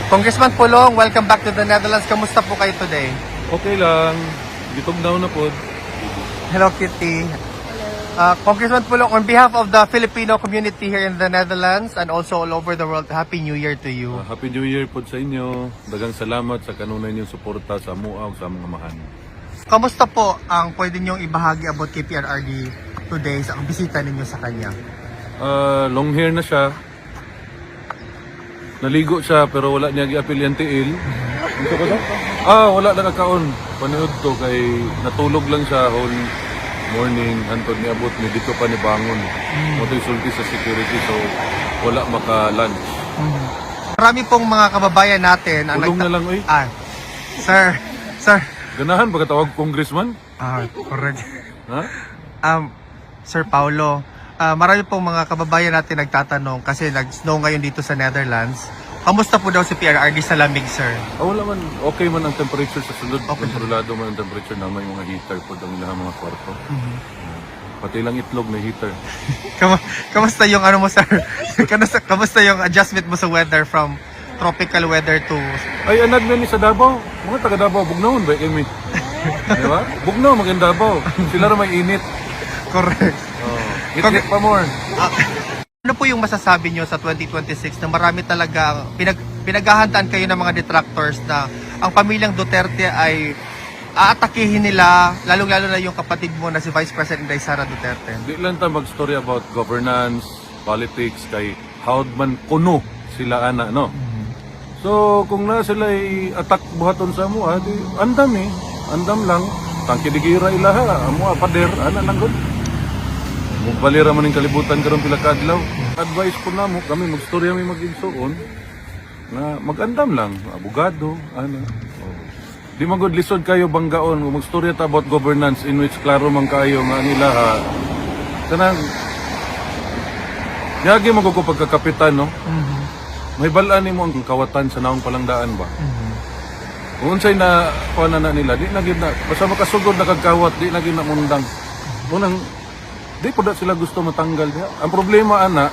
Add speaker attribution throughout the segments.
Speaker 1: Congressman Pulong, welcome back to the Netherlands. Kamusta po kayo today?
Speaker 2: Okay lang. Bitog daw na po.
Speaker 1: Hello, Kitty. Congressman Pulong, on behalf of the Filipino community here in the Netherlands and also all over the world, Happy New Year to you.
Speaker 2: Happy New Year po sa inyo. Dagang salamat sa kanunay niyong suporta sa MUAW sa mga mahan.
Speaker 1: Kamusta po ang pwede niyong ibahagi about kay PRRD today sa bisita ninyo sa kanya?
Speaker 2: Long hair na siya. Naligo siya pero wala niya gi-apil yung tiil. Ito ba daw? Wala na kakaon. Panood to kay natulog lang siya whole morning. Hantod ni abot ni dito pa ni bangon. Motoy sulti sa security so wala maka-lunch.
Speaker 1: Marami pong mga kababayan natin ang
Speaker 2: Tulong na lang oy.
Speaker 1: Sir.
Speaker 2: Ganahan pagkatawag congressman?
Speaker 1: Correct.
Speaker 2: Ha?
Speaker 1: Sir Paulo, marami pong mga kababayan natin nagtatanong kasi nag-snow ngayon dito sa Netherlands. Kamusta po daw si PRRD sa lamig, sir?
Speaker 2: Wala man, okay man ang temperature sa sunod. Kontrolado man ang temperature na may mga heater po ang ilang mga kwarto. Pati lang itlog may heater.
Speaker 1: Kamusta yung ano mo, sir? Kamusta yung adjustment mo sa weather from tropical weather to...
Speaker 2: Ay, anad na ni sa Davao. Mga taga Davao, bugnaon ba kami? Di ba? Bugnaw, maganda Davao. Sila rin may init.
Speaker 1: Correct.
Speaker 2: Init pa more.
Speaker 1: Ano po yung masasabi nyo sa 2026 na marami talaga pinaghahandaan kayo ng mga detractors na ang pamilyang Duterte ay aatakihin nila, lalong-lalo na yung kapatid mo na si Vice President Inday Sara Duterte?
Speaker 2: Di lang tayo mag-story about governance, politics, kay howd man kuno sila ana, no? So, kung na sila ay attack buhaton sa mo, di andam andam lang. Tangkidigira ilaha, amo pader, ana lang gud. Balira man yung kalibutan karon pila ka adlaw. Advice ko namo kami magstorya may mag-igsuon na mag-andam lang, abogado, ano. Di man gud lisod kayo banggaon magstorya ta about governance in which klaro man kayo nga nila kanang yagi mo ko pagkakapitan, no. May balaan nimo ang kawatan sa naong palangdaan ba. Kung unsay na kuan na nila, di na gid na basta makasugod na kagkawat, di na gid na mundang. Munang di po sila gusto matanggal diha. Ang problema ana,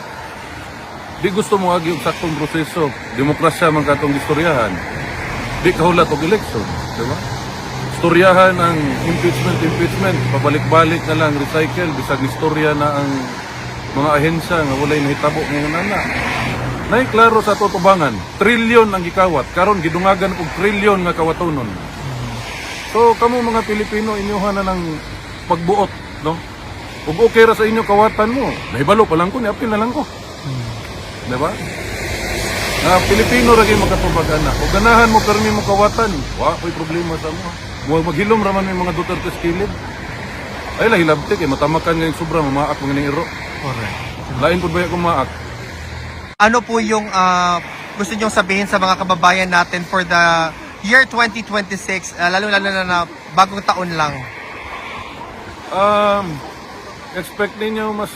Speaker 2: di gusto mo agi og saktong proseso. Demokrasya man katong istoryahan. Di kahulat og eleksyon, di ba? Istoryahan ang impeachment, pabalik-balik na lang, recycle, bisag istorya na ang mga ahensya nga walay nahitabo ngayon ana. Nay klaro sa tutubangan, trilyon ang gikawat, karon gidungagan og trilyon nga kawatonon. So kamo mga Pilipino inyohan na ng pagbuot, no? Ug okay ra sa inyo kawatan mo. Nahibalo pa lang ko, niapil na lang ko. Diba? Na Pilipino ra gyud makatubag-ana. Ug ganahan mo permi mo kawatan, wa koy problema sa mo. Mo maghilom ra man may mga Duterte skilid. Ay la hilabti kay matamakan nga yung sobra mamaak mga ning iro.
Speaker 1: Correct.
Speaker 2: Lain pud ba ko maak.
Speaker 1: Ano po yung gusto nyong sabihin sa mga kababayan natin for the year 2026, lalo-lalo na bagong taon lang?
Speaker 2: Expect ninyo mas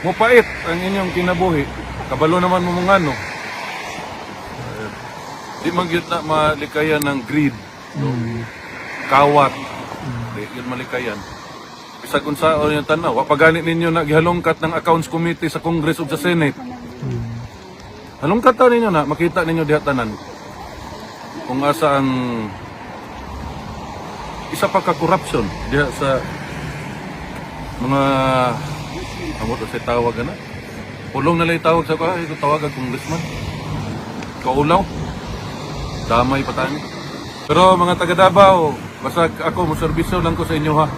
Speaker 2: mupait ang inyong kinabuhi. Kabalo naman mo mga ano. Di man gyud na malikayan ng greed, no? Kawat. Di yun malikayan. Bisag unsa o yung tanaw, wa paganit ninyo na gihalongkat ng accounts committee sa Congress o sa Senate. Halongkat ta ninyo na makita ninyo diha tanan. Kung asa ang isa pa ka corruption diha sa mga amo to sa tawag na. Pulong na lay tawag sa ito tawag ang congressman. Kaulaw. Damay patani. Pero mga taga Davao, basta ako mo serbisyo lang ko sa inyo ha.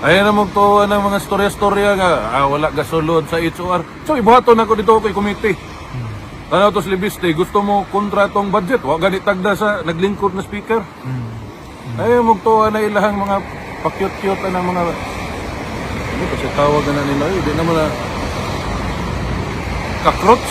Speaker 2: Ayan na magtuwa ng mga storya-storya nga wala gasolod sa HOR. So ibuhaton ako dito kay committee. Tanaw to Libiste, gusto mo kontratong budget, wa gani tagda sa naglingkod na speaker. Ayan magtuwa na ilahang mga pakyut-kyut na mga kasi tawag na nila, di naman na cockroach.